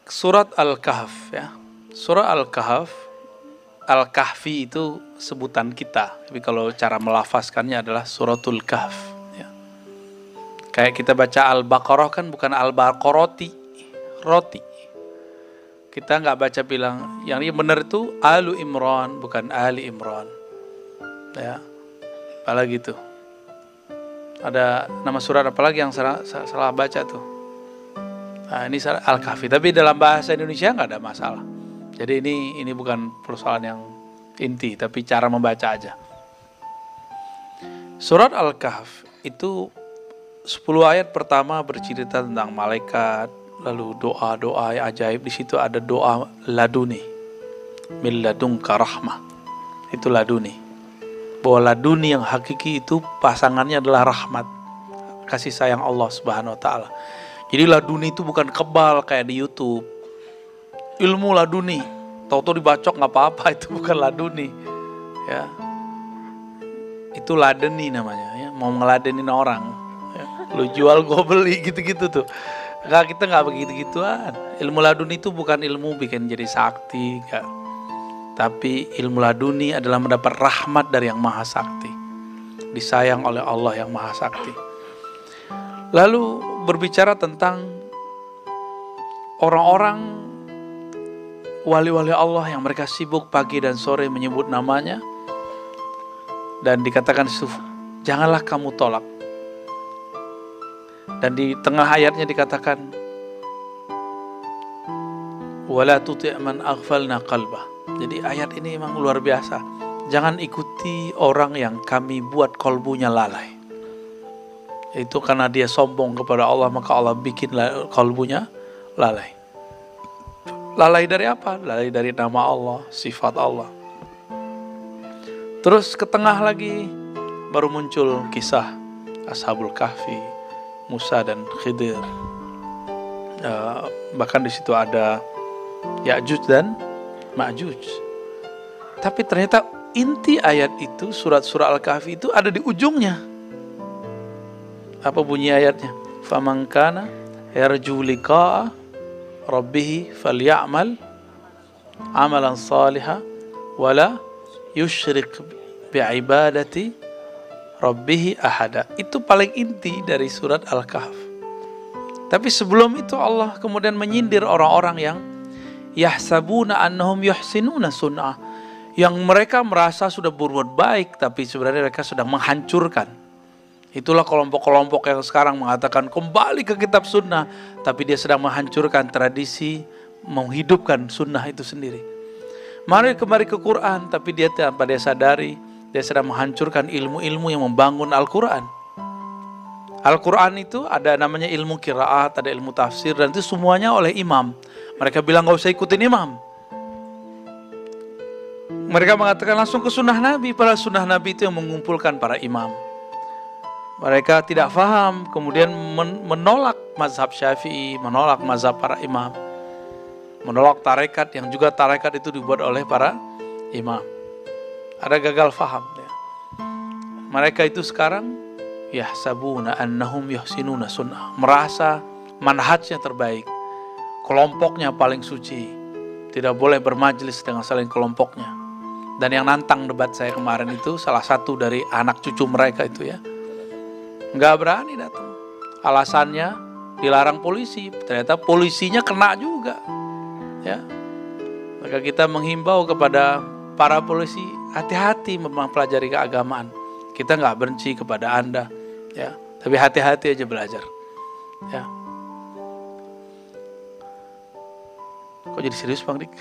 Surat Al-Kahf ya. Surah Al-Kahf, Al-Kahfi itu sebutan kita. Tapi kalau cara melafazkannya adalah Suratul Kahf ya. Kayak kita baca Al-Baqarah kan bukan Al-Baqaroti, roti. Kita nggak baca bilang yang benar itu Alu Imran bukan Ali Imran. Ya. Apalagi itu. Ada nama surat apalagi yang salah baca tuh. Nah, ini Al-Kahfi, tapi dalam bahasa Indonesia nggak ada masalah. Jadi ini bukan persoalan yang inti, tapi cara membaca aja. Surat Al-Kahf itu 10 ayat pertama bercerita tentang malaikat, lalu doa-doa yang ajaib. Di situ ada doa laduni, min ladunka rahmah. Itu laduni. Bahwa laduni yang hakiki itu pasangannya adalah rahmat, kasih sayang Allah Subhanahu wa taala. Jadi laduni itu bukan kebal kayak di YouTube. Ilmu laduni, tahu-tahu dibacok nggak apa-apa, itu bukan laduni. Ya, itu ladeni namanya. Ya, mau ngeladenin orang. Ya, lu jual gue beli gitu-gitu tuh. Nggak, kita nggak begitu-gituan. Ilmu laduni itu bukan ilmu bikin jadi sakti, nggak. Tapi ilmu laduni adalah mendapat rahmat dari yang maha sakti, disayang oleh Allah yang maha sakti. Lalu berbicara tentang orang-orang wali-wali Allah yang mereka sibuk pagi dan sore menyebut namanya. Dan dikatakan janganlah kamu tolak. Dan di tengah ayatnya dikatakan wala tuti' man aghfalna qalbah. Jadi ayat ini memang luar biasa. Jangan ikuti orang yang kami buat kolbunya lalai. Itu karena dia sombong kepada Allah, maka Allah bikin kalbunya lalai. Lalai dari apa? Lalai dari nama Allah, sifat Allah. Terus ke tengah lagi baru muncul kisah Ashabul Kahfi, Musa dan Khidir. Bahkan di situ ada Ya'juj dan Ma'juj. Tapi ternyata inti ayat itu, surat-surat Al-Kahfi itu ada di ujungnya. Apa bunyi ayatnya? Faman kana yarju liqa'a rabbih falyamal amalan salihah wala yusyrik bi'ibadati rabbih ahada. Itu paling inti dari surat Al-Kahf. Tapi sebelum itu Allah kemudian menyindir orang-orang yang yahsabuna annahum yuhsinuna sun'ah, yang mereka merasa sudah berbuat baik tapi sebenarnya mereka sudah menghancurkan. Itulah kelompok-kelompok yang sekarang mengatakan kembali ke kitab sunnah, tapi dia sedang menghancurkan tradisi, menghidupkan sunnah itu sendiri. Mari kembali ke Quran, tapi dia tanpa dia sadari, dia sedang menghancurkan ilmu-ilmu yang membangun Al-Quran. Al-Quran itu ada namanya ilmu qiraat, ada ilmu tafsir, dan itu semuanya oleh imam. Mereka bilang gak usah ikutin imam. Mereka mengatakan langsung ke sunnah Nabi, padahal sunnah Nabi itu yang mengumpulkan para imam. Mereka tidak faham, kemudian menolak mazhab Syafi'i, menolak mazhab para imam, menolak tarekat yang juga tarekat itu dibuat oleh para imam. Ada gagal faham ya. Mereka itu sekarang yahsabuna annahum yuhsinuna sunnah, merasa manhajnya terbaik, kelompoknya paling suci, tidak boleh bermajlis dengan selain kelompoknya. Dan yang nantang debat saya kemarin itu salah satu dari anak cucu mereka itu ya, nggak berani datang. Alasannya dilarang polisi. Ternyata polisinya kena juga. Ya, maka kita menghimbau kepada para polisi hati-hati mempelajari keagamaan. Kita nggak benci kepada Anda, ya, tapi hati-hati aja belajar. Ya. Kok jadi serius Bang Dik?